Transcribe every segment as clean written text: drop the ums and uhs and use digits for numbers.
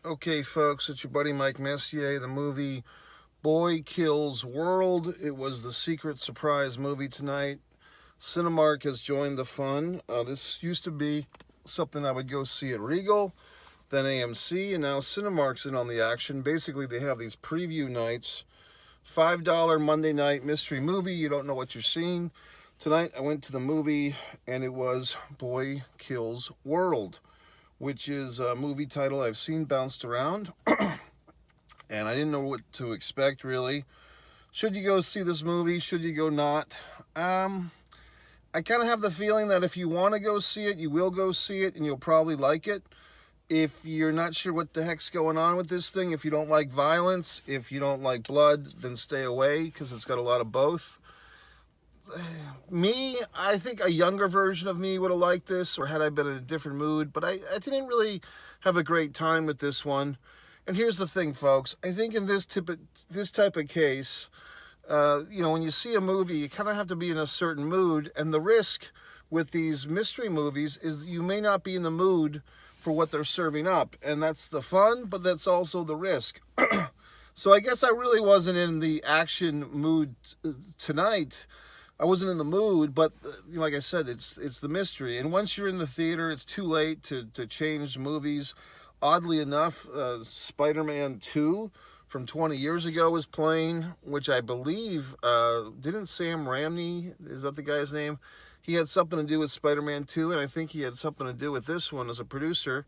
Okay, folks, it's your buddy Mike Messier. The movie Boy Kills World. It was the secret surprise movie tonight. Cinemark has joined the fun. This used to be something I would go see at Regal, then AMC, and now Cinemark's in on the action. Basically, they have these preview nights. $5 Monday night mystery movie. You don't know what you're seeing. Tonight, I went to the movie, and it was Boy Kills World, which is a movie title I've seen bounced around, and I didn't know what to expect, really. Should you go see this movie? Should you go not? I kind of have the feeling that if you want to go see it, you will go see it, and you'll probably like it. If you're not sure what the heck's going on with this thing, if you don't like violence, if you don't like blood, then stay away, because it's got a lot of both. I think a younger version of me would have liked this, or had I been in a different mood, but I didn't really have a great time with this one. And here's the thing, folks. I think in this type of case, when you see a movie, you kind of have to be in a certain mood, and the risk with these mystery movies is you may not be in the mood for what they're serving up, and that's the fun, but that's also the risk. So I guess I really wasn't in the action mood tonight. I wasn't in the mood, but like I said, it's the mystery. And once you're in the theater, it's too late to change movies. Oddly enough, Spider-Man 2 from 20 years ago was playing, which I believe, didn't Sam Raimi, is that the guy's name? He had something to do with Spider-Man 2, and I think he had something to do with this one as a producer.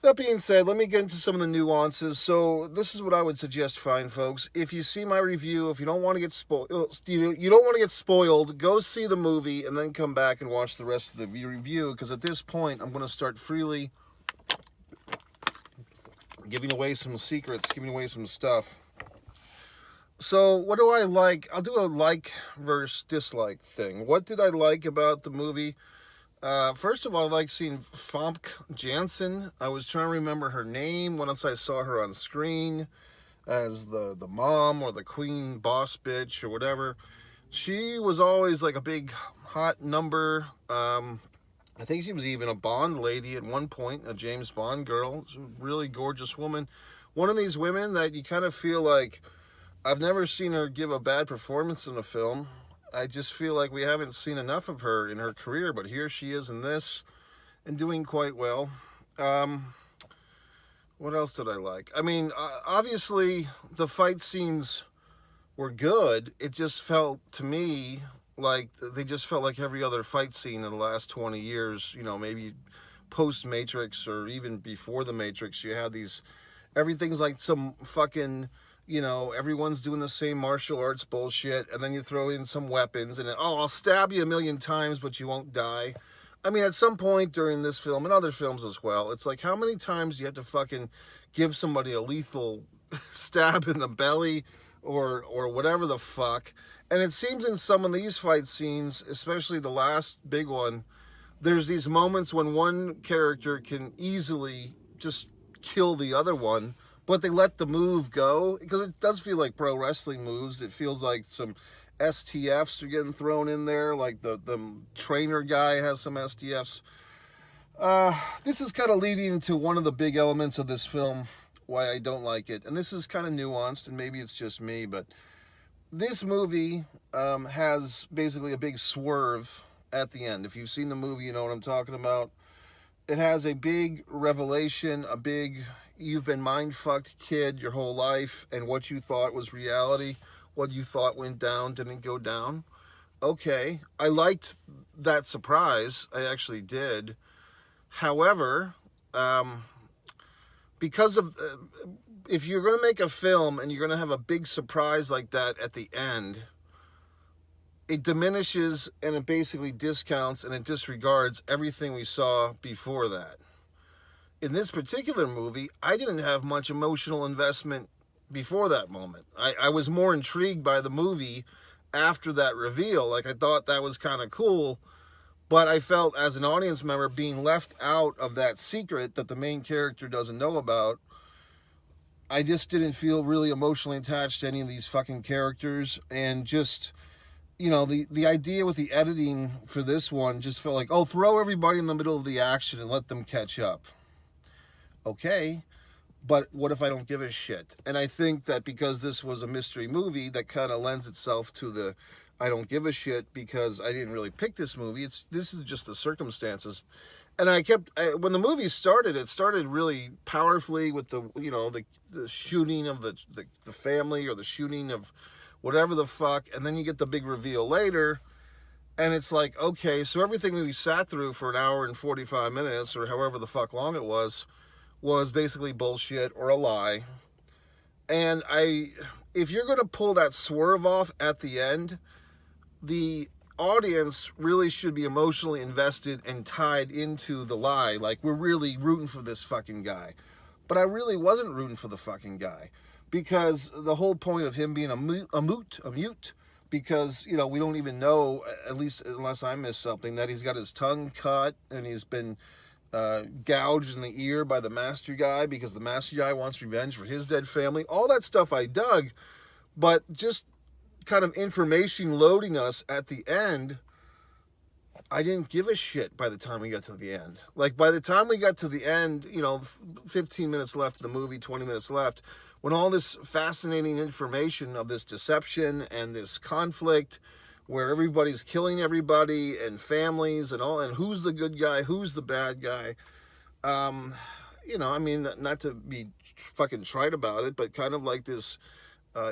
That being said, let me get into some of the nuances. So this is what I would suggest, fine folks. If you see my review, if you don't want to get spoiled, go see the movie and then come back and watch the rest of the review, because at this point, I'm going to start freely giving away some secrets, giving away some stuff. So what do I like? I'll do a like versus dislike thing. What did I like about the movie? First of all, I like seeing Famke Janssen. I was trying to remember her name once I saw her on screen as the mom or the queen boss bitch or whatever. She was always like a big hot number. I think she was even a Bond lady at one point, a James Bond girl. She's a really gorgeous woman. One of these women that you kind of feel like, I've never seen her give a bad performance in a film. I just feel like we haven't seen enough of her in her career, but here she is in this and doing quite well. What else did I like? I mean, obviously the fight scenes were good. It just felt to me like they just felt like every other fight scene in the last 20 years, maybe post Matrix or even before the Matrix. You had everything's like some fucking, everyone's doing the same martial arts bullshit, and then you throw in some weapons, and I'll stab you 1,000,000 times, but you won't die. I mean, at some point during this film, and other films as well, it's like, how many times do you have to fucking give somebody a lethal stab in the belly, or whatever the fuck? And it seems in some of these fight scenes, especially the last big one, there's these moments when one character can easily just kill the other one, but they let the move go, because it does feel like pro wrestling moves. It feels like some STFs are getting thrown in there, like the trainer guy has some STFs. This is kind of leading to one of the big elements of this film, why I don't like it. And this is kind of nuanced, and maybe it's just me, but this movie has basically a big swerve at the end. If you've seen the movie, you know what I'm talking about. It has a big revelation, you've been mind-fucked kid your whole life, and what you thought was reality, what you thought went down didn't go down. Okay, I liked that surprise. I actually did. However, because of... if you're going to make a film and you're going to have a big surprise like that at the end, it diminishes and it basically discounts and it disregards everything we saw before that. In this particular movie, I didn't have much emotional investment before that moment. I was more intrigued by the movie after that reveal. Like, I thought that was kind of cool, but I felt as an audience member being left out of that secret that the main character doesn't know about. I just didn't feel really emotionally attached to any of these fucking characters, and just, the idea with the editing for this one just felt like, throw everybody in the middle of the action and let them catch up. Okay, but what if I don't give a shit? And I think that because this was a mystery movie, that kind of lends itself to the I don't give a shit, because I didn't really pick this movie. This is just the circumstances. And when the movie started, it started really powerfully with the shooting of the family, or the shooting of whatever the fuck, and then you get the big reveal later, and it's like, okay, so everything we sat through for an hour and 45 minutes, or however the fuck long it was basically bullshit or a lie. And if you're going to pull that swerve off at the end, the audience really should be emotionally invested and tied into the lie. Like, we're really rooting for this fucking guy. But I really wasn't rooting for the fucking guy, because the whole point of him being a mute, because, we don't even know, at least unless I missed something, that he's got his tongue cut and he's been gouged in the ear by the master guy, because the master guy wants revenge for his dead family. All that stuff I dug, but just kind of information loading us at the end, I didn't give a shit by the time we got to the end. Like, by the time we got to the end, 15 minutes left of the movie, 20 minutes left, when all this fascinating information of this deception and this conflict where everybody's killing everybody and families and all, and who's the good guy, who's the bad guy, not to be fucking trite about it, but kind of like this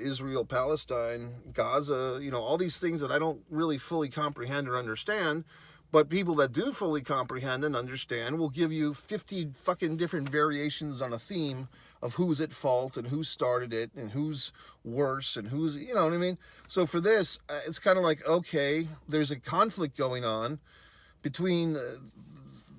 Israel, Palestine, Gaza, all these things that I don't really fully comprehend or understand, but people that do fully comprehend and understand will give you 50 fucking different variations on a theme of who's at fault and who started it and who's worse and who's, you know what I mean? So for this, it's kind of like, okay, there's a conflict going on between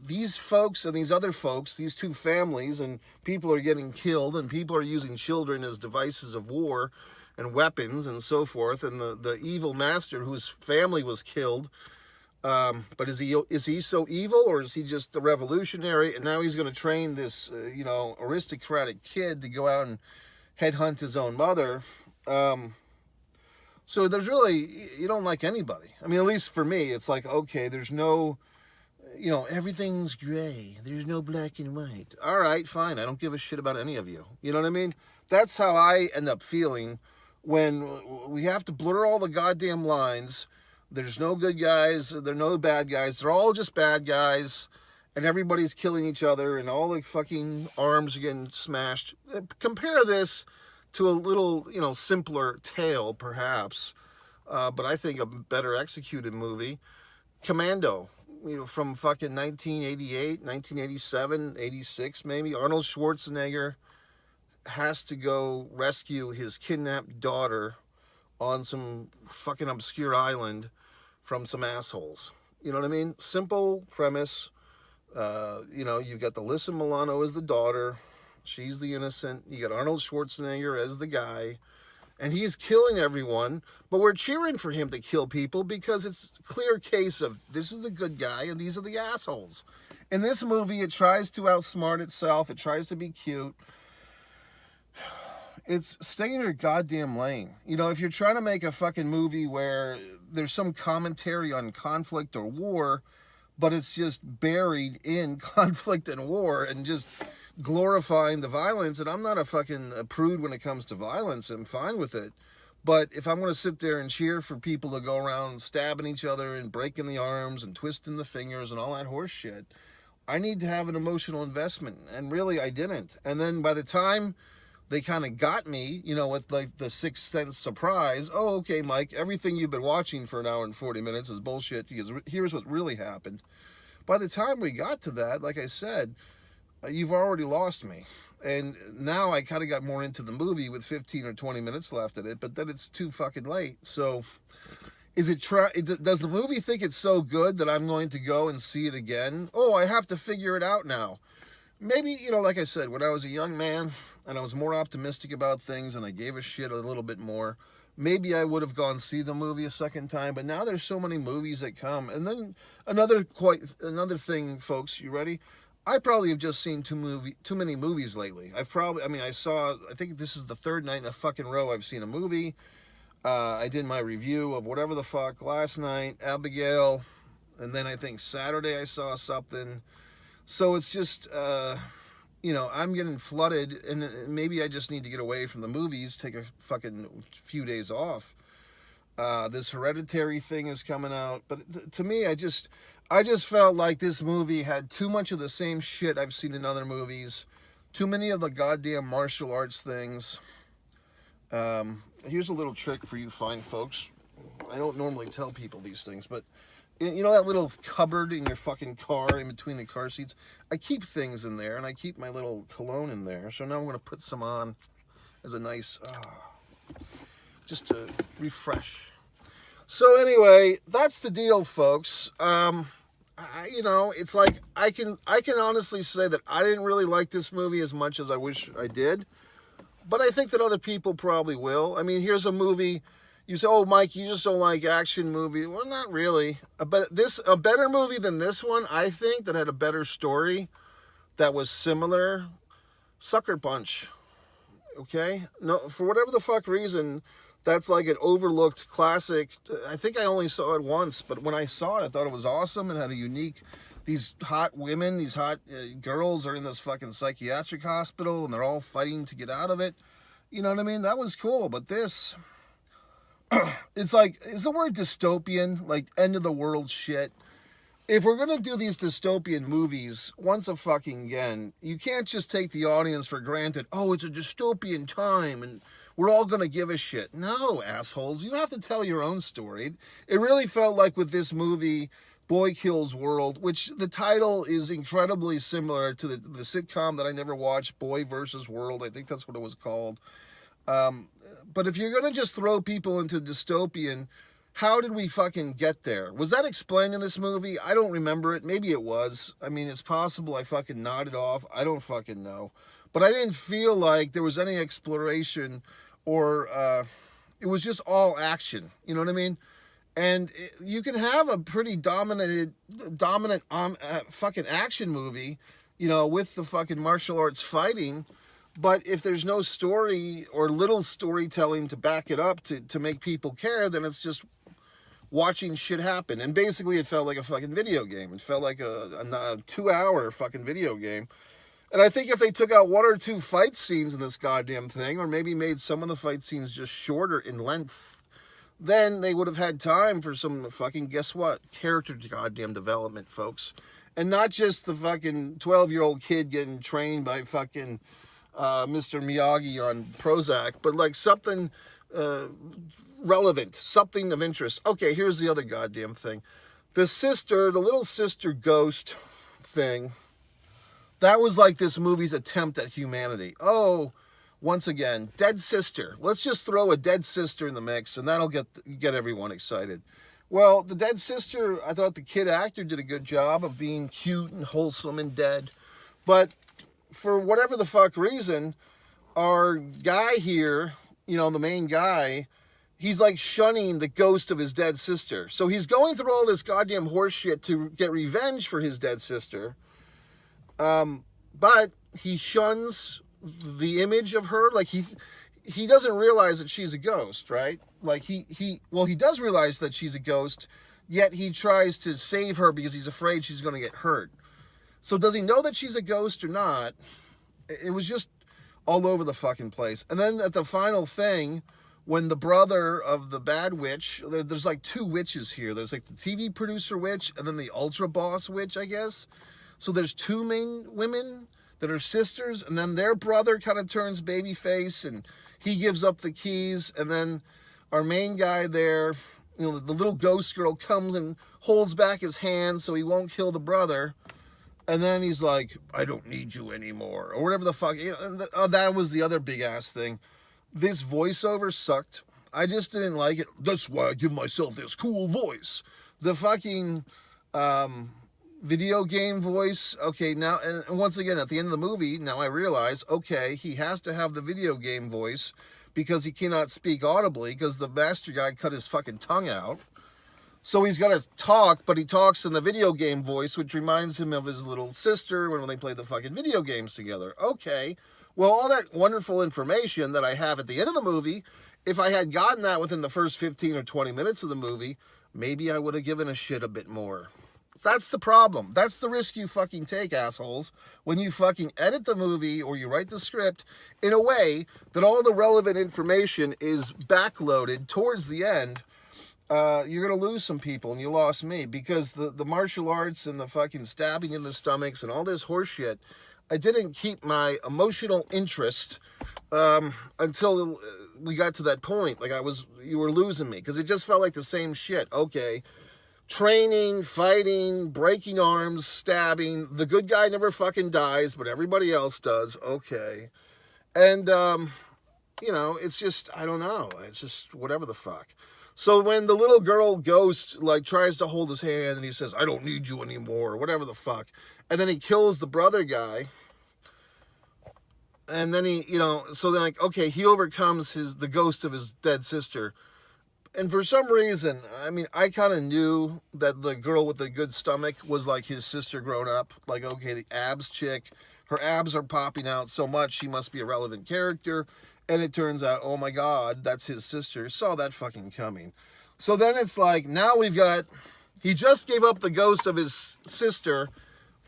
these folks and these other folks, these two families, and people are getting killed, and people are using children as devices of war and weapons and so forth, and the evil master whose family was killed, but is he so evil, or is he just the revolutionary, and now he's going to train this aristocratic kid to go out and headhunt his own mother? So there's really, you don't like anybody. I mean, at least for me, it's like, okay, there's no, everything's gray. There's no black and white. All right, fine. I don't give a shit about any of you. You know what I mean? That's how I end up feeling when we have to blur all the goddamn lines. There's no good guys. There are no bad guys. They're all just bad guys. And everybody's killing each other. And all the fucking arms are getting smashed. Compare this to a little, simpler tale, perhaps. But I think a better executed movie. Commando. From fucking 1988, 1987, 86 maybe. Arnold Schwarzenegger has to go rescue his kidnapped daughter on some fucking obscure island from some assholes. You know what I mean? Simple premise. You've got the Alyssa Milano as the daughter. She's the innocent. You got Arnold Schwarzenegger as the guy. And he's killing everyone, but we're cheering for him to kill people because it's a clear case of this is the good guy and these are the assholes. In this movie, it tries to outsmart itself. It tries to be cute. It's stay in your goddamn lane. If you're trying to make a fucking movie where there's some commentary on conflict or war, but it's just buried in conflict and war and just glorifying the violence, and I'm not a fucking prude when it comes to violence. I'm fine with it. But if I'm going to sit there and cheer for people to go around stabbing each other and breaking the arms and twisting the fingers and all that horse shit, I need to have an emotional investment. And really, I didn't. And then by the time they kind of got me, with like the Sixth Sense surprise, oh, okay, Mike, everything you've been watching for an hour and 40 minutes is bullshit because here's what really happened. By the time we got to that, like I said, you've already lost me. And now I kind of got more into the movie with 15 or 20 minutes left in it, but then it's too fucking late. So does the movie think it's so good that I'm going to go and see it again? Oh, I have to figure it out now. Maybe, like I said, when I was a young man and I was more optimistic about things and I gave a shit a little bit more, maybe I would have gone see the movie a second time. But now there's so many movies that come. And then another thing, folks, you ready? I probably have just seen too many movies lately. I think this is the third night in a fucking row I've seen a movie. I did my review of whatever the fuck last night, Abigail, and then I think Saturday I saw something. So it's just, you know, I'm getting flooded, and maybe I just need to get away from the movies, take a fucking few days off. This Hereditary thing is coming out, but to me, I just felt like this movie had too much of the same shit I've seen in other movies, too many of the goddamn martial arts things. Here's a little trick for you fine folks. I don't normally tell people these things, but you know that little cupboard in your fucking car in between the car seats? I keep things in there, and I keep my little cologne in there. So now I'm going to put some on as a nice, just to refresh. So anyway, that's the deal, folks. You know, it's like I can honestly say that I didn't really like this movie as much as I wish I did. But I think that other people probably will. I mean, here's a movie. You say, oh, Mike, you just don't like action movies. Well, not really. A better movie than this one, I think, that had a better story, that was similar. Sucker Punch. Okay? No, for whatever the fuck reason, that's like an overlooked classic. I think I only saw it once, but when I saw it, I thought it was awesome and had a unique... These hot women, these hot girls are in this fucking psychiatric hospital, and they're all fighting to get out of it. You know what I mean? That was cool, but this... It's like, is the word dystopian, like end of the world shit? If we're going to do these dystopian movies, once a fucking again, you can't just take the audience for granted. Oh, it's a dystopian time and we're all going to give a shit. No, assholes, you have to tell your own story. It really felt like with this movie, Boy Kills World, which the title is incredibly similar to the sitcom that I never watched, Boy vs. World. I think that's what it was called. But if you're going to just throw people into dystopian, how did we fucking get there? Was that explained in this movie? I don't remember it. Maybe it was. I mean, it's possible I fucking nodded off. I don't fucking know. But I didn't feel like there was any exploration or it was just all action. You know what I mean? And you can have a pretty dominant fucking action movie, you know, with the fucking martial arts fighting. But if there's no story or little storytelling to back it up to make people care, then it's just watching shit happen. And basically it felt like a fucking video game. It felt like a 2-hour fucking video game. And I think if they took out 1 or 2 fight scenes in this goddamn thing, or maybe made some of the fight scenes just shorter in length, then they would have had time for some fucking, guess what, character goddamn development, folks. And not just the fucking 12-year-old kid getting trained by fucking... Mr. Miyagi on Prozac, but like something relevant, something of interest. Okay, here's the other goddamn thing. The little sister ghost thing, that was like this movie's attempt at humanity. Oh, once again, dead sister. Let's just throw a dead sister in the mix, and that'll get everyone excited. Well, the dead sister, I thought the kid actor did a good job of being cute and wholesome and dead, but for whatever the fuck reason, our guy here, you know, the main guy, he's like shunning the ghost of his dead sister. So he's going through all this goddamn horse shit to get revenge for his dead sister. But he shuns the image of her. Like he doesn't realize that she's a ghost, right? Like he does realize that she's a ghost, yet he tries to save her because he's afraid she's going to get hurt. So does he know that she's a ghost or not? It was just all over the fucking place. And then at the final thing, when the brother of the bad witch, there's like 2 witches here. There's like the TV producer witch and then the ultra boss witch, I guess. So there's 2 main women that are sisters, and then their brother kind of turns babyface and he gives up the keys. And then our main guy there, you know, the little ghost girl comes and holds back his hand so he won't kill the brother. And then he's like, I don't need you anymore, or whatever the fuck. You know, that was the other big ass thing. This voiceover sucked. I just didn't like it. That's why I give myself this cool voice. The fucking video game voice. Okay, now, and once again, at the end of the movie, now I realize, okay, he has to have the video game voice because he cannot speak audibly because the master guy cut his fucking tongue out. So he's got to talk, but he talks in the video game voice, which reminds him of his little sister when they played the fucking video games together. Okay, well, all that wonderful information that I have at the end of the movie, if I had gotten that within the first 15 or 20 minutes of the movie, maybe I would have given a shit a bit more. That's the problem. That's the risk you fucking take, assholes. When you fucking edit the movie or you write the script in a way that all the relevant information is backloaded towards the end, you're going to lose some people, and you lost me, because the martial arts and the fucking stabbing in the stomachs and all this horse shit, I didn't keep my emotional interest until we got to that point. Like, you were losing me, because it just felt like the same shit. Okay, training, fighting, breaking arms, stabbing. The good guy never fucking dies, but everybody else does. Okay. And, you know, it's just, I don't know. It's just whatever the fuck. So when the little girl ghost, like, tries to hold his hand and he says, I don't need you anymore, or whatever the fuck, and then he kills the brother guy, and then he, you know, so then, like, okay, he overcomes the ghost of his dead sister. And for some reason, I mean, I kind of knew that the girl with the good stomach was like his sister grown up. Like, okay, the abs chick, her abs are popping out so much, she must be a relevant character. And it turns out, oh my God, that's his sister. Saw that fucking coming. So then it's like, now we've got, he just gave up the ghost of his sister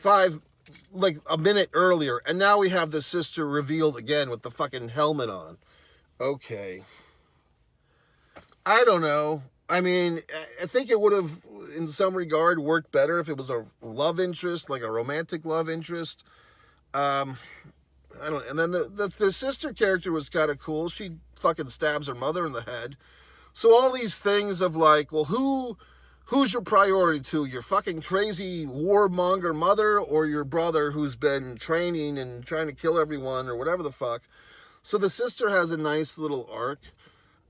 a minute earlier. And now we have the sister revealed again with the fucking helmet on. Okay. I don't know. I mean, I think it would have, in some regard, worked better if it was a love interest, like a romantic love interest. I don't. And then the sister character was kind of cool. She fucking stabs her mother in the head. So all these things of like, well, who's your priority to? Your fucking crazy warmonger mother, or your brother who's been training and trying to kill everyone, or whatever the fuck. So the sister has a nice little arc.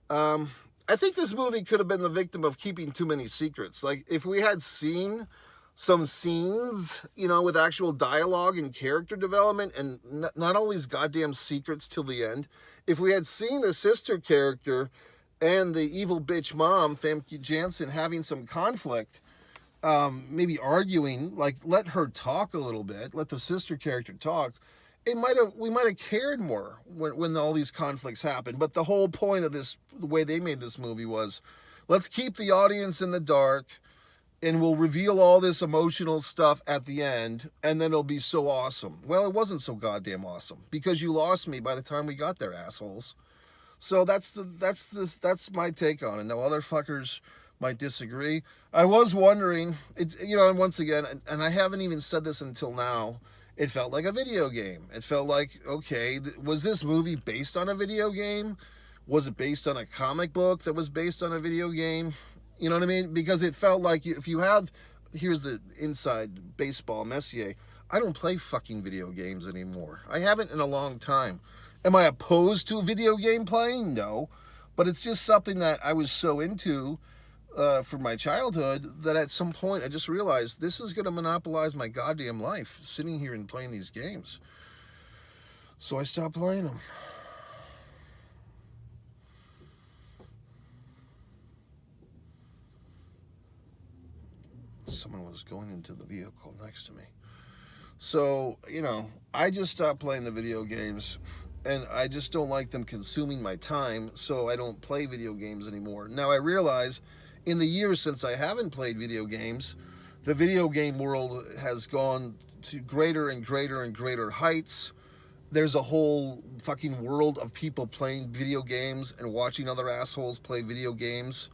I think this movie could have been the victim of keeping too many secrets. Like, if we had seen some scenes, you know, with actual dialogue and character development, and not all these goddamn secrets till the end. If we had seen the sister character and the evil bitch mom, Famke Janssen, having some conflict, maybe arguing, like, let her talk a little bit, let the sister character talk, we might have cared more when all these conflicts happened. But the whole point of this, the way they made this movie, was, let's keep the audience in the dark, and we'll reveal all this emotional stuff at the end, and then it'll be so awesome. Well, it wasn't so goddamn awesome, because you lost me by the time we got there, assholes. So that's my take on it. Now, other fuckers might disagree. I was wondering, you know, and once again, and I haven't even said this until now, it felt like a video game. It felt like, okay, was this movie based on a video game? Was it based on a comic book that was based on a video game? You know what I mean? Because it felt like if you had, here's the inside baseball, Messier, I don't play fucking video games anymore. I haven't in a long time. Am I opposed to video game playing? No. But it's just something that I was so into from my childhood that at some point I just realized this is going to monopolize my goddamn life, sitting here and playing these games. So I stopped playing them. Someone was going into the vehicle next to me. So, you know, I just stopped playing the video games, and I just don't like them consuming my time, so I don't play video games anymore. Now, I realize in the years since I haven't played video games, the video game world has gone to greater and greater and greater heights. There's a whole fucking world of people playing video games and watching other assholes play video games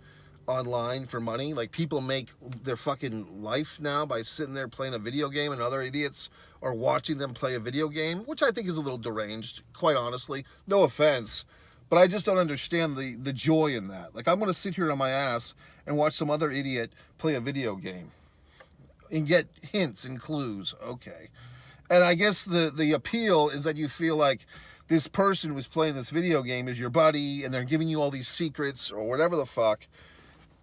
online for money. Like, people make their fucking life now by sitting there playing a video game, and other idiots are watching them play a video game, which I think is a little deranged, quite honestly. No offense, but I just don't understand the joy in that. Like, I'm going to sit here on my ass and watch some other idiot play a video game and get hints and clues. Okay. And I guess the appeal is that you feel like this person who's playing this video game is your buddy, and they're giving you all these secrets or whatever the fuck.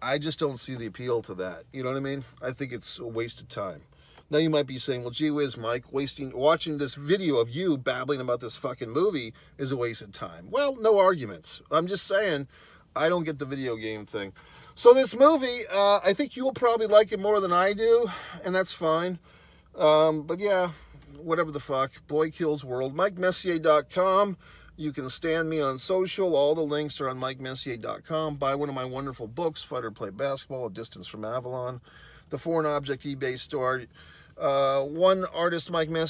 I just don't see the appeal to that. You know what I mean? I think it's a waste of time. Now you might be saying, well, gee whiz, Mike, watching this video of you babbling about this fucking movie is a waste of time. Well, no arguments. I'm just saying, I don't get the video game thing. So this movie, I think you'll probably like it more than I do, and that's fine. But yeah, whatever the fuck. Boy Kills World. MikeMessier.com. You can stand me on social. All the links are on MikeMessier.com. Buy one of my wonderful books, Fight or Play Basketball, A Distance from Avalon. the Foreign Object eBay store. One artist, Mike Mess,